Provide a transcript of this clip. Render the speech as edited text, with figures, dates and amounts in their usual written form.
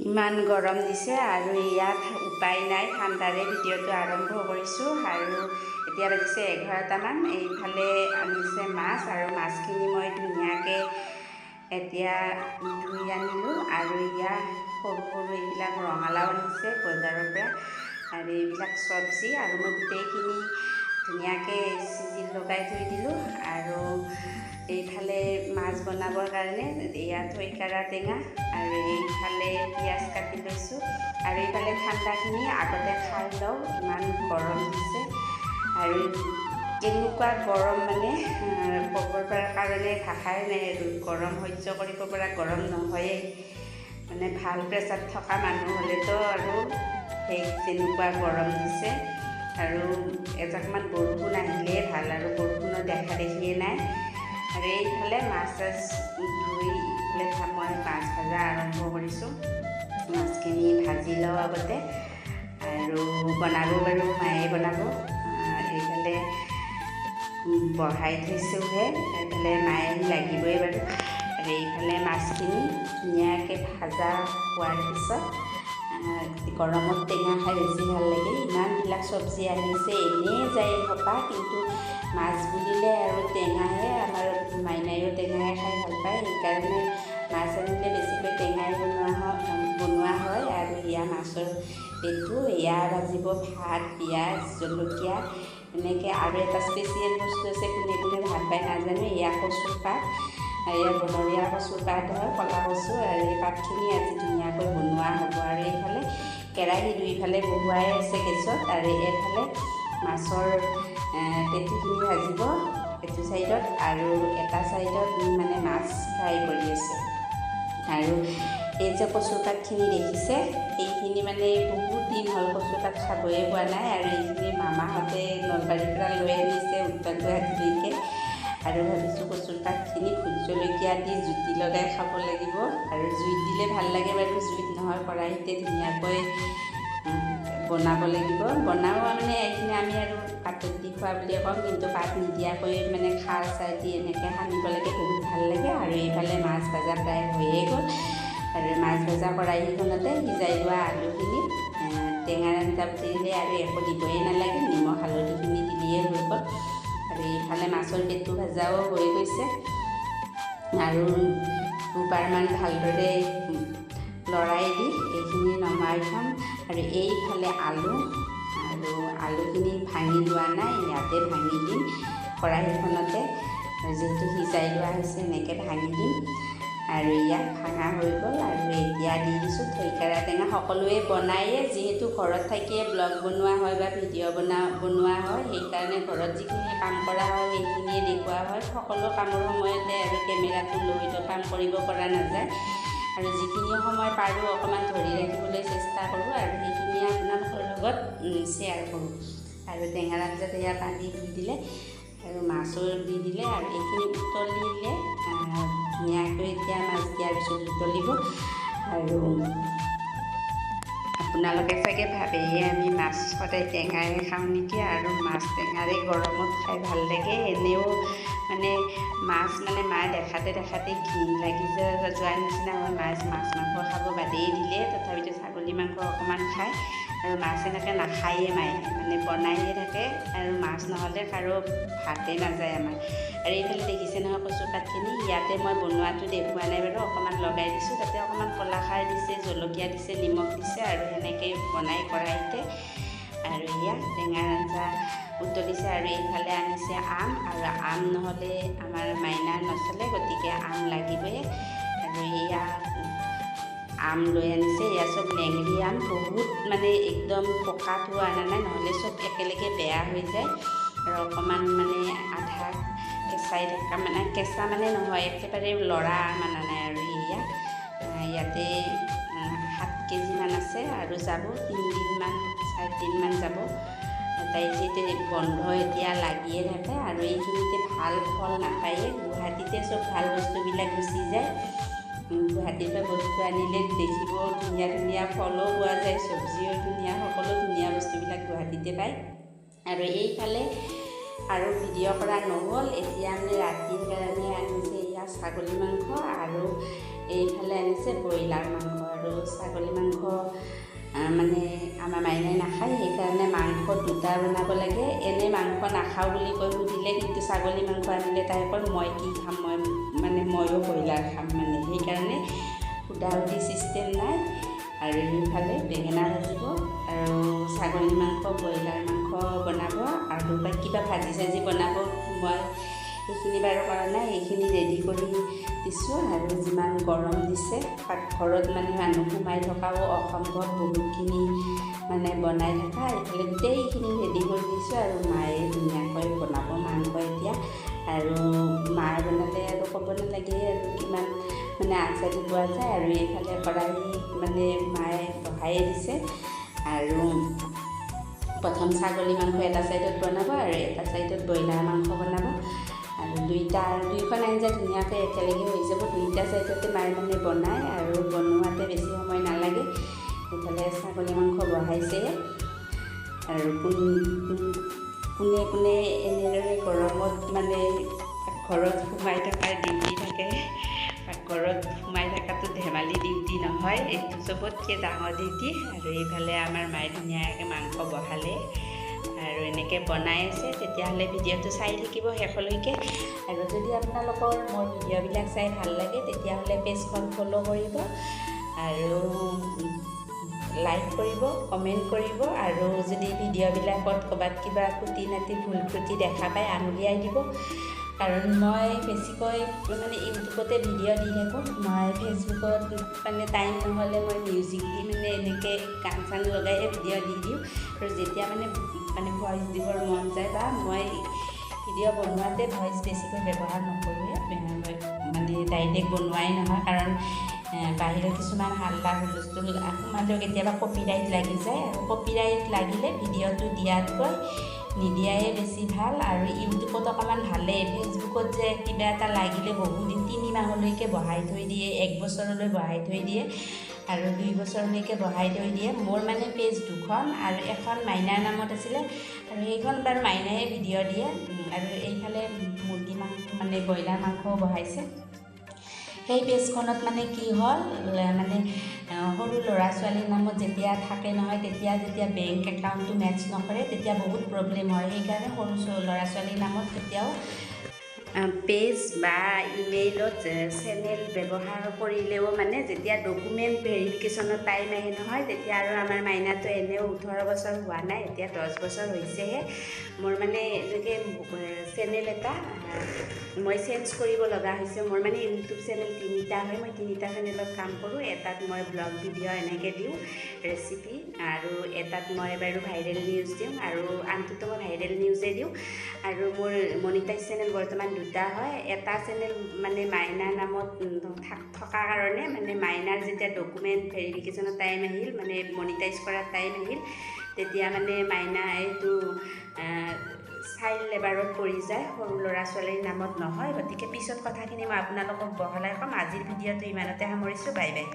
ইমান গৰম দিছে আৰু ইয়াত উপায় নাই, ঠাণ্ডাৰে ভিডিঅ'টো আৰম্ভ কৰিছোঁ। আৰু এতিয়া বাজিছে 11টামান। এইফালে আনিছে মাছ আৰু মাছখিনি মই ধুনীয়াকৈ এতিয়া ধুই আনিলোঁ। আৰু ইয়াত সৰু সৰু এইবিলাক ৰঙালাও আনিছে বজাৰৰ পৰা, আৰু এইবিলাক চব্জি, আৰু মই গোটেইখিনি ধুনীয়াকৈ চিজিল লগাই থৈ দিলোঁ। আৰু এইফালে মাছ বনাবৰ কাৰণে এয়া থৈকাৰা টেঙা, আৰু এইফালে পিঁয়াজ কাটি লৈছোঁ। আৰু এইফালে ঠাণ্ডাখিনি আগতে খাই লওঁ, ইমান গৰম দিছে। আৰু কেনেকুৱা গৰম মানে ক'বৰ কাৰণে ভাষাই নাই। আৰু গৰম সহ্য কৰিব পৰা গৰম নহয়েই, মানে ভাল প্ৰেছাৰ থকা মানুহ হ'লেতো আৰু সেই তেনেকুৱা গৰম দিছে। আৰু এজাকমান বৰষুণ আহিলেই ভাল, আৰু বৰষুণৰ দেখা দেখিয়ে নাই। আৰু এইফালে মাছ ধুই ইফালে মই মাছ ভজা আৰম্ভ কৰিছোঁ। মাছখিনি ভাজি লওঁ আগতে, আৰু বনাব বাৰু মায়ে বনাব। এইফালে বঢ়াই থৈছোঁহে, এইফালে মায়ে লাগিবই বাৰু। আৰু এইফালে মাছখিনি ধুনীয়াকৈ ভাজা হোৱাৰ পিছত, গৰমত টেঙা খাই বেছি ভাল লাগে। ইমানবিলাক চব্জি আনিছে, এনেই যায় এসোপা, কিন্তু মাছ বুলিলে আৰু টেঙাহে। আমাৰ মাইনায়ো টেঙাই খাই ভাল পায়, সেইকাৰণে মাছ আনিলে বেছিকৈ টেঙাই বনোৱা হয়। আৰু এয়া মাছৰ পেটু, এয়া ভাজিব ভাত, পিঁয়াজ, জলকীয়া এনেকৈ। আৰু এটা স্পেচিয়েল বস্তু আছে, কোনে কোনে ভাল পায় নাজানো, এয়া কচুৰ পাত, এয়া বনৰীয়া কচুৰ পাত হয়, ক'লা কচু। আৰু এই পাতখিনি আজি ধুনীয়াকৈ বনোৱা হ'ব। আৰু এইফালে কেৰাহী দুইফালে বহুৱাই আছে গেছত, আৰু এইফালে মাছৰ পেটুখিনি ভাজিব এইটো ছাইডত, আৰু এটা ছাইডত মানে মাছ ফ্ৰাই কৰি আছে। আৰু এই যে কচুৰ পাতখিনি দেখিছে, এইখিনি মানে বহুত দিন হ'ল কচুৰ পাত খাবই পোৱা নাই। আৰু এইখিনি মামাহঁতে নলবাৰীৰ পৰা লৈ আনিছে উত্তৰ গুৱাহাটীলৈকে। আৰু ভাবিছোঁ কচুৰ পাতখিনি ভোট জলকীয়া দি জুতি লগাই খাব লাগিব। আৰু জুইত দিলে ভাল লাগে বাৰু, জুইত নহয় কেৰাহীতে ধুনীয়াকৈ বনাব লাগিব। বনাওঁ মানে এইখিনি আমি আৰু পাতত দি খোৱা বুলিয়ে ক'ম, কিন্তু পাত নিদিয়াকৈ মানে খাৰ চাৰ দি এনেকৈ সানিব লাগে, বহুত ভাল লাগে। আৰু এইফালে মাছ ভজা প্ৰায় হৈয়ে গ'ল। আৰু মাছ ভজা কেৰাহীখনতে সিজাই লোৱা আলুখিনি টেঙাৰ আঞ্জা দিলে আৰু একো দিবই নালাগে, নিমখ হালধিখিনি দিলেই হৈ গ'ল। আৰু এইফালে মাছৰ পেটু ভজাও হৈ গৈছে। আৰু দুবাৰমান ভালদৰে লৰাই দি এইখিনি নমাই থ'ম। আৰু এইফালে আলুখিনি ভাঙি লোৱা নাই, ইয়াতে ভাঙি দিম কেৰাহীখনতে, যিহেতু সিজাই লোৱা হৈছে এনেকৈ ভাঙি দিম। আৰু ইয়াত ভাঙা হৈ গ'ল। আৰু এতিয়া দি দিছোঁ থৈকাৰা টেঙা। সকলোৱে বনায়ে, যিহেতু ঘৰত থাকিয়ে ব্লগ বনোৱা হয় বা ভিডিঅ' বনোৱা হয়, সেইকাৰণে ঘৰত যিখিনি কাম কৰা হয় সেইখিনিয়ে দেখুওৱা হয়। সকলো কামৰ সময়তে আৰু কেমেৰাটো লৈতো কাম কৰিব পৰা নাযায়। আৰু যিখিনি সময় পাৰোঁ অকণমান ধৰি ৰাখিবলৈ চেষ্টা কৰোঁ, আৰু সেইখিনি আপোনালোকৰ লগত শ্বেয়াৰ কৰোঁ। আৰু টেঙাৰ আঞ্জাত এয়া পানী দি দিলে, আৰু মাছো দি দিলে, আৰু এইখিনি উতলিলে ধুনীয়াকৈ এতিয়া মাছ দিয়াৰ পিছত উতলিব। আৰু আপোনালোকে চাগে ভাবেয়ে আমি মাছ সদায় টেঙাৰে খাওঁ নেকি, আৰু মাছ টেঙাৰে গৰমত খাই ভাল লাগে। এনেও মানে মাছ মানে মায়ে দেখাতে ঘিণ লাগি যোৱাৰ নিচিনা হয়। মাছ মাংস খাব বাদেই দিলে, তথাপিতো ছাগলী মাংস অকণমান খায়। আৰু মাছ এনেকৈ নাখায়েই মায়ে, মানে বনাইহে থাকে। আৰু মাছ নহ'লে কাৰো ভাতেই নাযায় আমাৰ। আৰু এইফালে দেখিছে নহয় কচু পাতখিনি, ইয়াতে মই বনোৱাটো দেখুওৱা নাই বাৰু, অকণমান লগাই দিছোঁ। তাতে অকণমান কলাখাৰ দিছে, জলকীয়া দিছে, নিমখ দিছে, আৰু সেনেকৈ বনাই কেৰাহীতে। আৰু এয়া টেঙাৰ আঞ্জা উতলিছে। আৰু এইফালে আনিছে আম, আৰু আম নহ'লে আমাৰ মাইনাৰ নচলে, গতিকে আম লাগিবই। আৰু এয়া আম লৈ আনিছে, এয়া চব লেঙেৰি আম, বহুত মানে একদম পকাটো অনা নাই, নহ'লে চব একেলগে বেয়া হৈ যায়। আৰু অকণমান মানে আধা কেঁচাই থকা, মানে কেঁচা মানে নহয়, একেবাৰে লৰা আম অনা নাই। আৰু ইয়াতে 7 কেজিমান আছে, আৰু যাব 4 দিনমান যাব। তাই যিহেতু বন্ধ এতিয়া লাগিয়ে থাকে, আৰু এইখিনিতে ভাল ফল নাপায়ে। গুৱাহাটীতে চব ভাল বস্তুবিলাক গুচি যায়। গুৱাহাটীৰ পৰা বস্তু আনিলে দেখিব ধুনীয়া ধুনীয়া ফলো পোৱা যায়, চব্জিও ধুনীয়া, সকলো ধুনীয়া বস্তুবিলাক গুৱাহাটীতে পায়। আৰু এইফালে আৰু ভিডিঅ' কৰা নহ'ল। এতিয়া মানে ৰাতিৰ কাৰণে আনিছে এয়া ছাগলী মাংস, আৰু এইফালে আনিছে ব্ৰইলাৰ মাংস। আৰু ছাগলী নাখাওঁ বুলি কৈ সুধিলে, কিন্তু ছাগলী মাংস আনিলে তাই কয় মই কি খাম, ময়ো ব্ৰইলাৰ খাম, সেইকাৰণে সুধা-সুধি ছিষ্টেম নাই। আৰু সেইফালে বেঙেনা ভাজিব আৰু ছাগলী মাংস ব্ৰইলাৰ মাংস বনাব আৰু কিবা ভাজি বনাব। মই সেইখিনি বাৰু কৰা নাই, সেইখিনি ৰেডি কৰি দিছোঁ। আৰু যিমান গৰম দিছে, পাকঘৰত মানুহ সোমাই থকাও অসম্ভৱ, বহুতখিনি বনাই থকা। এইফালে গোটেইখিনি ৰেডি কৰি দিছোঁ আৰু মায়ে ধুনীয়াকৈ বনাব মাংস এতিয়া। আৰু মাৰ বনালে আৰু ক'ব নালাগে আৰু কিমান আচাৰি পোৱা যায়। আৰু এইফালে কড়াহী মায়ে বহাই দিছে। আৰু প্ৰথম ছাগলী মাংস এটা ছাইডত বনাব আৰু এটা ছাইডত ব্ৰইলাৰ মাংস বনাব। আৰু দুইখন আঞ্জা ধুনীয়াকৈ একেলগে হৈ যাব। দুইটা ছাইডতে মায়ে বনায় আৰু বনোৱাতে বেছি সময় নালাগে। এইফালে ছাগলী মাংস বহাইছে। আৰু কোনে কোনে এনেদৰে গৰমত ঘৰত সোমাই থকাৰ ডিউটি থাকে। ঘৰত সোমাই থকাটো ধেমালি ডিউটি নহয়, এইটো চবতকৈ ডাঙৰ ডিউটি। আৰু এইফালে আমাৰ মায়ে ধুনীয়াকৈ মাংস বহালে আৰু এনেকৈ বনাই আছে। তেতিয়াহ'লে ভিডিঅ'টো চাই থাকিব শেষলৈকে। আৰু যদি আপোনালোকৰ মোৰ ভিডিঅ'বিলাক চাই ভাল লাগে, তেতিয়াহ'লে পেজখন ফ'ল' কৰিব আৰু লাইক কৰিব, কমেণ্ট কৰিব। আৰু যদি ভিডিঅ'বিলাকত ক'ৰবাত কিবা খুটি নাটি ভুল ত্ৰুটি দেখা পায় আঙুলিয়াই দিব। কাৰণ মই বেছিকৈ ইউটিউবতে ভিডিঅ' দি থাকোঁ। মই ফেচবুকত টাইম নহ'লে মই মিউজিক দি এনেকৈ গান চান লগাই ভিডিঅ' দি দিওঁ। আৰু যেতিয়া ভইচ দিবৰ মন যায় বা মই ভিডিঅ' বনোৱাতে ভইচ বেছিকৈ ব্যৱহাৰ নকৰোঁৱে, ডাইৰেক্ট বনোৱাই নহয়। কাৰণ বাহিৰত কিছুমান হাল্লা হুলস্থুল সোমালেও কেতিয়াবা কপিৰাইট লাগি যায়। আৰু কপিৰাইট লাগিলে ভিডিঅ'টো দিয়াতকৈ নিদিয়াই বেছি ভাল। আৰু ইউটিউবত অকণমান ভালেই, ফেচবুকত যে কিবা এটা লাগিলে বহুদিন 3 মাহলৈকে বহাই থৈ দিয়ে, 1 বছৰলৈ বহাই থৈ দিয়ে আৰু 2 বছৰলৈকে বহাই থৈ দিয়ে। মোৰ পেজ 2খন আৰু এখন মাইনাৰ নামত আছিলে, আৰু সেইখন বাৰু মাইনায়ে ভিডিঅ' দিয়ে। আৰু এইফালে মুৰ্গী মাংস ব্ৰইলাৰ মাংসও বহাইছে। সেই পেজখনত কি হ'ল, সৰু ল'ৰা ছোৱালীৰ নামত যেতিয়া থাকে নহয়, যেতিয়া বেংক একাউণ্টটো মেটচ নকৰে, তেতিয়া বহুত প্ৰব্লেম হয়। সেইকাৰণে সৰু ল'ৰা ছোৱালীৰ নামত কেতিয়াও পেজ বা ইমেইলত চেনেল ব্যৱহাৰ কৰিলেও যেতিয়া ডকুমেণ্ট ভেৰিফিকেশ্যনত টাইম আহে নহয়, তেতিয়া আৰু আমাৰ মাইনাটো এনেও 18 বছৰ হোৱা নাই, এতিয়া 10 বছৰ হৈছেহে। মোৰ এনেকৈ চেনেল এটা মই চেঞ্জ কৰিব লগা হৈছে। মোৰ ইউটিউব চেনেল 3টা হয়, মই 3টা চেনেলত কাম কৰোঁ। এটাত মই ব্লগ ভিডিঅ' এনেকৈ দিওঁ ৰেচিপি, আৰু এটাত মই বাৰু ভাইৰেল নিউজ দিওঁ, আৰু আনটোতো মই ভাইৰেল নিউজেই দিওঁ। আৰু মোৰ মনিটাইজ চেনেল বৰ্তমান 2টা হয়। এটা চেনেল মাইনাৰ নামত থকাৰ কাৰণে মাইনাৰ যেতিয়া ডকুমেণ্ট ভেৰিফিকেশ্যনৰ টাইম আহিল, মনিটাইজ কৰাৰ টাইম আহিল, তেতিয়া মাইনা এইটো চাইল্ড লেবাৰত পৰি যায়, সৰু ল'ৰা ছোৱালীৰ নামত নহয়। গতিকে পিছত কথাখিনি মই আপোনালোকক বহলাই ক'ম। আজিৰ ভিডিঅ'টো ইমানতে সামৰিছোঁ। Bye bye.